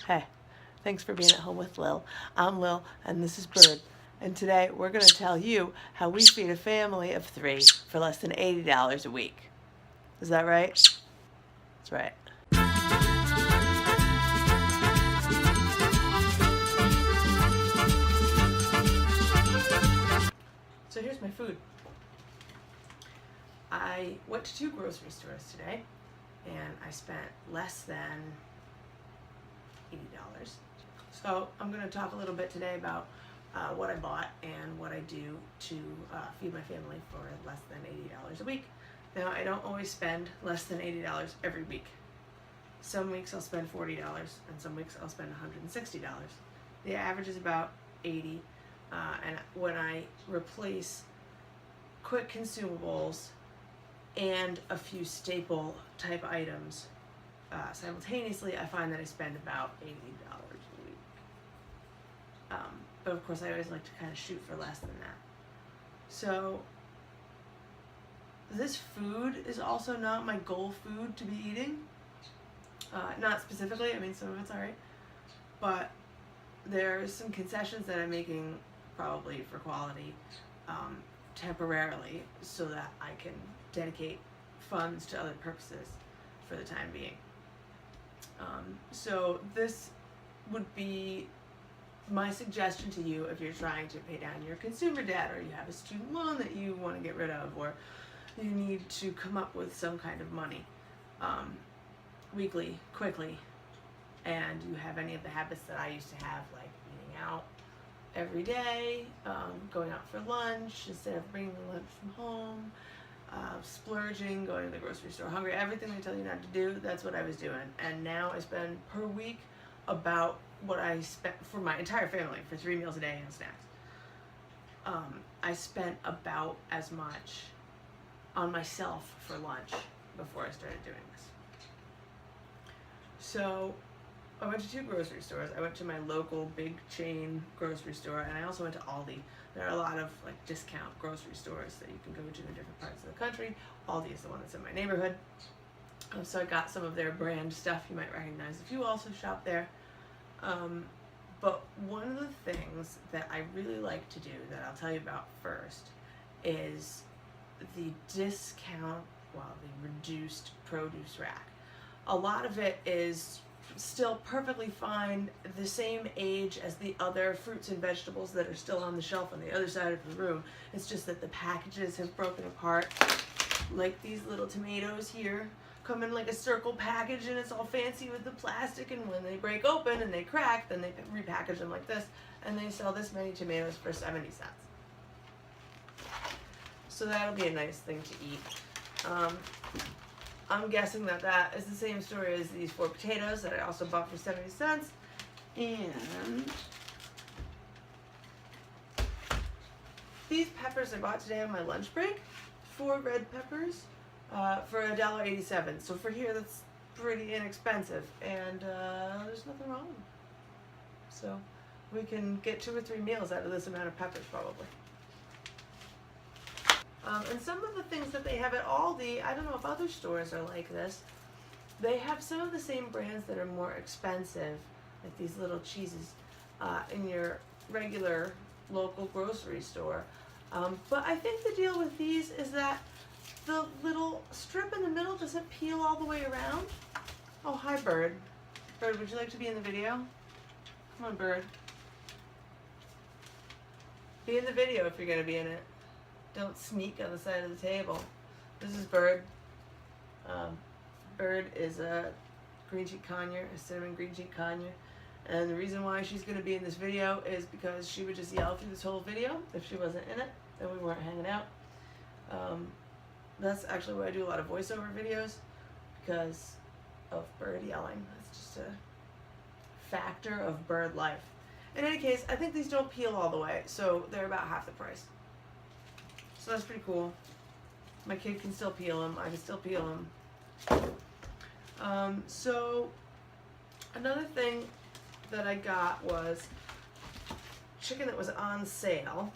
Hey, thanks for being at home with Lil. I'm Lil, and this is Bird. And today we're going to tell you how we feed a family of 3 for less than $80 a week. Is that right? That's right. So here's my food. I went to 2 grocery stores today, and I spent less than $80. So I'm going to talk a little bit today about what I bought and what I do to feed my family for less than $80 a week. Now, I don't always spend less than $80 every week. Some weeks I'll spend $40, and some weeks I'll spend $160. The average is about $80, and when I replace quick consumables and a few staple type items simultaneously, I find that I spend about $80 a week. But of course, I always like to kind of shoot for less than that. So this food is also not my goal food to be eating. Not specifically, I mean, some of it's alright. But there's some concessions that I'm making probably for quality temporarily so that I can dedicate funds to other purposes for the time being. So this would be my suggestion to you if you're trying to pay down your consumer debt, or you have a student loan that you want to get rid of, or you need to come up with some kind of money weekly, quickly, and you have any of the habits that I used to have, like eating out every day, going out for lunch instead of bringing the lunch from home, splurging, going to the grocery store hungry, everything they tell you not to do, that's what I was doing. And now I spend per week about what I spent for my entire family for 3 meals a day and snacks. I spent about as much on myself for lunch before I started doing this. So I went to 2 grocery stores. I went to my local big chain grocery store, and I also went to Aldi. There are a lot of like discount grocery stores that you can go to in different parts of the country. Aldi is the one that's in my neighborhood. So I got some of their brand stuff you might recognize if you also shop there. But one of the things that I really like to do that I'll tell you about first is the discount, the reduced produce rack. A lot of it is still perfectly fine, the same age as the other fruits and vegetables that are still on the shelf on the other side of the room. It's just that the packages have broken apart. Like these little tomatoes here come in like a circle package, and it's all fancy with the plastic, and when they break open and they crack, then they repackage them like this, and they sell this many tomatoes for 70 cents. So that'll be a nice thing to eat. I'm guessing that that is the same story as these 4 potatoes that I also bought for 70 cents. And these peppers I bought today on my lunch break, 4 red peppers for $1.87. So for here, that's pretty inexpensive, and there's nothing wrong with them. So we can get 2 or 3 meals out of this amount of peppers probably. And some of the things that they have at Aldi, I don't know if other stores are like this, they have some of the same brands that are more expensive, like these little cheeses, in your regular local grocery store. But I think the deal with these is that the little strip in the middle doesn't peel all the way around. Oh, hi, Bird. Bird, would you like to be in the video? Come on, Bird. Be in the video if you're going to be in it. Don't sneak on the side of the table. This is Bird. Bird is a green cheek conure, a cinnamon green cheek conure. And the reason why she's going to be in this video is because she would just yell through this whole video. If she wasn't in it, then we weren't hanging out. That's actually why I do a lot of voiceover videos, because of Bird yelling. That's just a factor of bird life. In any case, I think these don't peel all the way, so they're about half the price. So that's pretty cool. My kid can still peel them. I can still peel them. So another thing that I got was chicken that was on sale.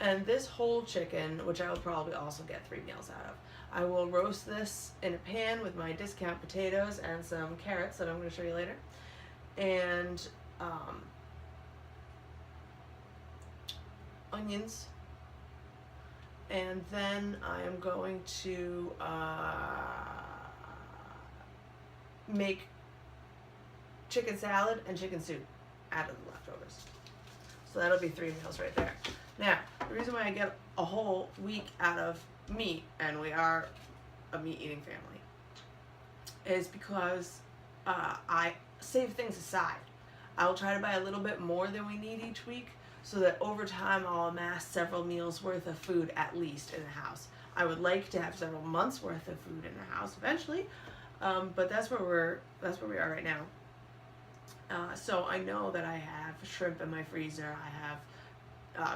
And this whole chicken, which I will probably also get 3 meals out of, I will roast this in a pan with my discount potatoes and some carrots that I'm going to show you later. And onions. And then I am going to make chicken salad and chicken soup out of the leftovers. So that'll be 3 meals right there. Now, the reason why I get a whole week out of meat, and we are a meat-eating family, is because I save things aside. I'll try to buy a little bit more than we need each week, so that over time I'll amass several meals worth of food at least in the house. I would like to have several months worth of food in the house eventually, but that's where we are right now. So I know that I have shrimp in my freezer. I have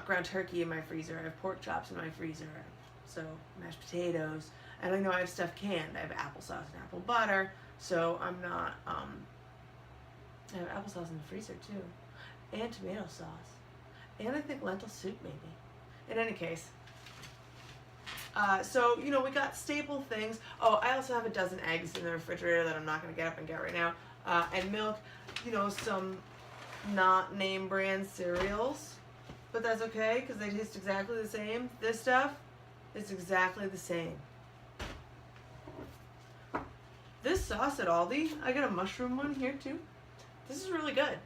ground turkey in my freezer. I have pork chops in my freezer. So mashed potatoes, and I know I have stuff canned. I have applesauce and apple butter. So I'm not. I have applesauce in the freezer too, and tomato sauce. And I think lentil soup maybe. In any case. So, you know, we got staple things. Oh, I also have a dozen eggs in the refrigerator that I'm not going to get up and get right now. And milk, you know, some not name brand cereals. But that's okay because they taste exactly the same. This stuff is exactly the same. This sauce at Aldi, I got a mushroom one here too. This is really good.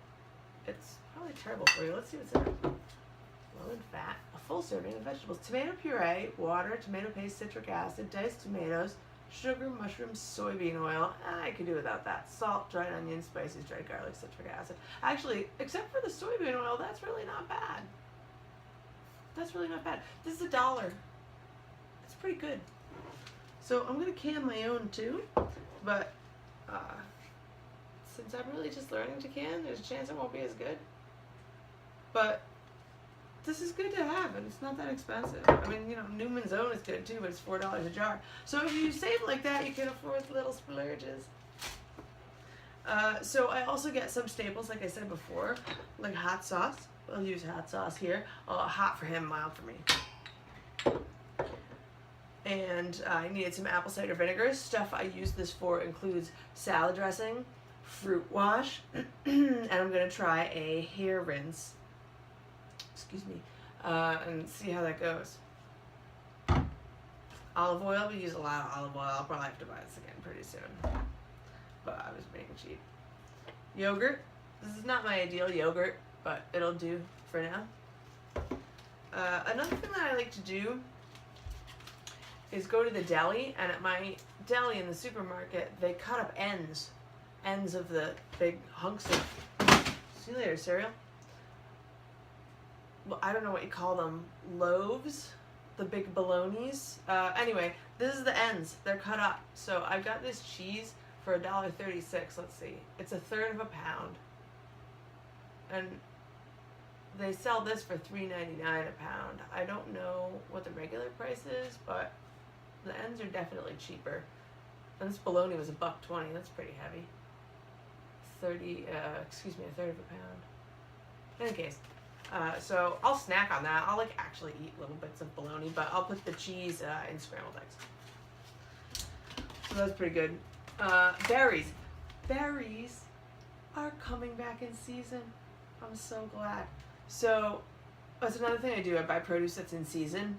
It's probably terrible for you. Let's see what's in it. Low in fat, a full serving of vegetables, tomato puree, water, tomato paste, citric acid, diced tomatoes, sugar, mushrooms, soybean oil. I could do without that. Salt, dried onions, spices, dried garlic, citric acid. Actually, except for the soybean oil, that's really not bad. That's really not bad. This is $1. It's pretty good. So I'm gonna can my own too, but since I'm really just learning to can, there's a chance it won't be as good. But this is good to have, and it's not that expensive. I mean, you know, Newman's Own is good too, but it's $4 a jar. So if you save like that, you can afford little splurges. So I also get some staples, like I said before, like hot sauce. I'll use hot sauce here. Hot for him, mild for me. And I needed some apple cider vinegar. Stuff I use this for includes salad dressing, fruit wash, and I'm going to try a hair rinse. Excuse me, and see how that goes. Olive oil, we use a lot of olive oil. I'll probably have to buy this again pretty soon, but I was being cheap. Yogurt, this is not my ideal yogurt, but it'll do for now. Another thing that I like to do is go to the deli, and at my deli in the supermarket, they cut up ends of the big hunks of, see you later, cereal. Well, I don't know what you call them, loaves, the big bolognas. Anyway, this is the ends. They're cut up. So I've got this cheese for $1.36. Let's see. It's 1/3 of a pound. And they sell this for $3.99 a pound. I don't know what the regular price is, but the ends are definitely cheaper. And this bologna was $1.20. That's pretty heavy. 1/3 of a pound. In any case. So I'll snack on that. I'll like actually eat little bits of bologna, but I'll put the cheese in scrambled eggs. So that's pretty good. Berries. Berries are coming back in season. I'm so glad. So that's another thing I do. I buy produce that's in season.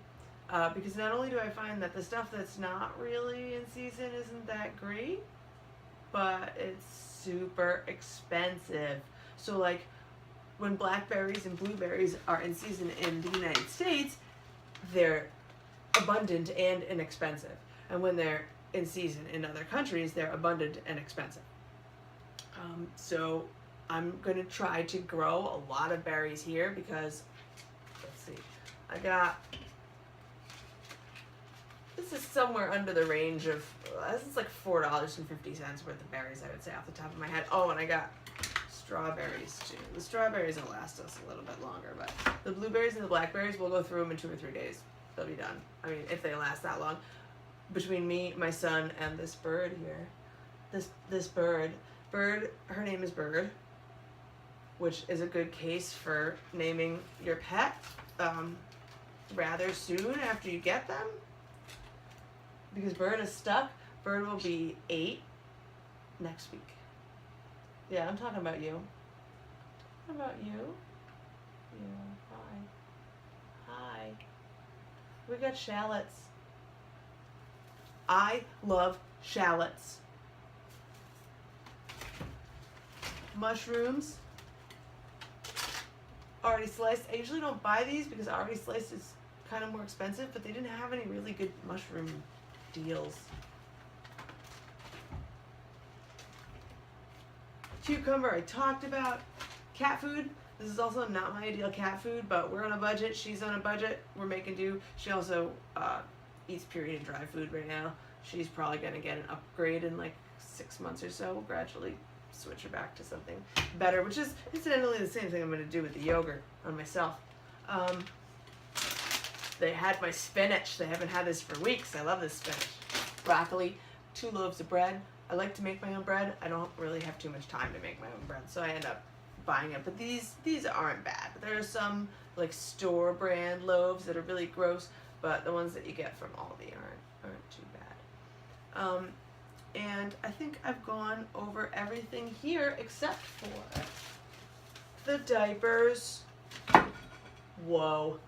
Because not only do I find that the stuff that's not really in season isn't that great, but it's super expensive. So like, when blackberries and blueberries are in season in the United States, they're abundant and inexpensive. And when they're in season in other countries, they're abundant and expensive. So I'm going to try to grow a lot of berries here because, let's see, I got, this is somewhere under the range of, this is like $4.50 worth of berries, I would say off the top of my head. Oh, and I got strawberries too. The strawberries will last us a little bit longer, but the blueberries and the blackberries, we'll go through them in 2 or 3 days. They'll be done. I mean, if they last that long. Between me, my son, and this bird here, this bird, her name is Bird, which is a good case for naming your pet. rather soon after you get them. Because Bird is stuck. Bird will be 8 next week. Yeah, I'm talking about you. What about you? Yeah, hi. Hi. We got shallots. I love shallots. Mushrooms. Already sliced. I usually don't buy these because already sliced is kind of more expensive, but they didn't have any really good mushroom deals. Cucumber I talked about. Cat food. This is also not my ideal cat food, but we're on a budget. She's on a budget. We're making do. She also eats puree and dry food right now. She's probably going to get an upgrade in like 6 months or so. We'll gradually switch her back to something better, which is incidentally the same thing I'm going to do with the yogurt on myself. They had my spinach. They haven't had this for weeks. I love this spinach. Broccoli, 2 loaves of bread. I like to make my own bread. I don't really have too much time to make my own bread, so I end up buying it. But these aren't bad. There are some like store brand loaves that are really gross, but the ones that you get from Aldi aren't too bad. And I think I've gone over everything here except for the diapers. Whoa.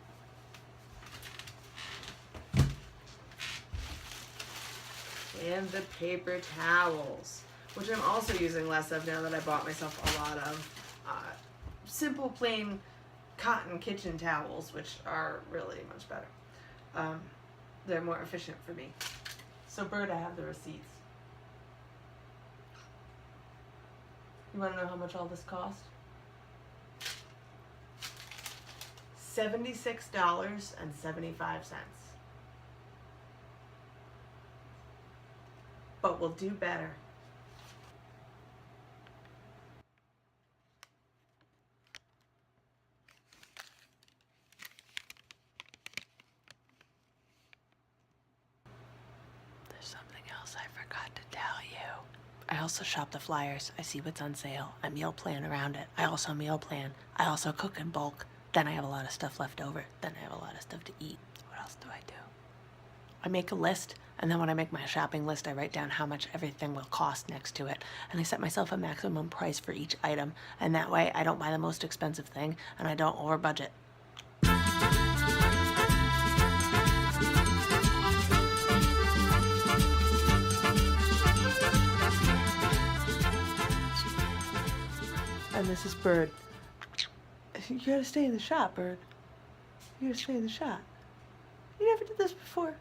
And the paper towels, which I'm also using less of now that I bought myself a lot of simple plain cotton kitchen towels, which are really much better. They're more efficient for me. So Bird, I have the receipts. You want to know how much all this cost? $76.75. But we'll do better. There's something else I forgot to tell you. I also shop the flyers. I see what's on sale. I meal plan around it. I also meal plan. I also cook in bulk. Then I have a lot of stuff left over. Then I have a lot of stuff to eat. What else do I do? I make a list, and then when I make my shopping list, I write down how much everything will cost next to it. And I set myself a maximum price for each item. And that way, I don't buy the most expensive thing, and I don't over budget. And this is Bird. You gotta stay in the shot, Bird. You gotta stay in the shot. You never did this before.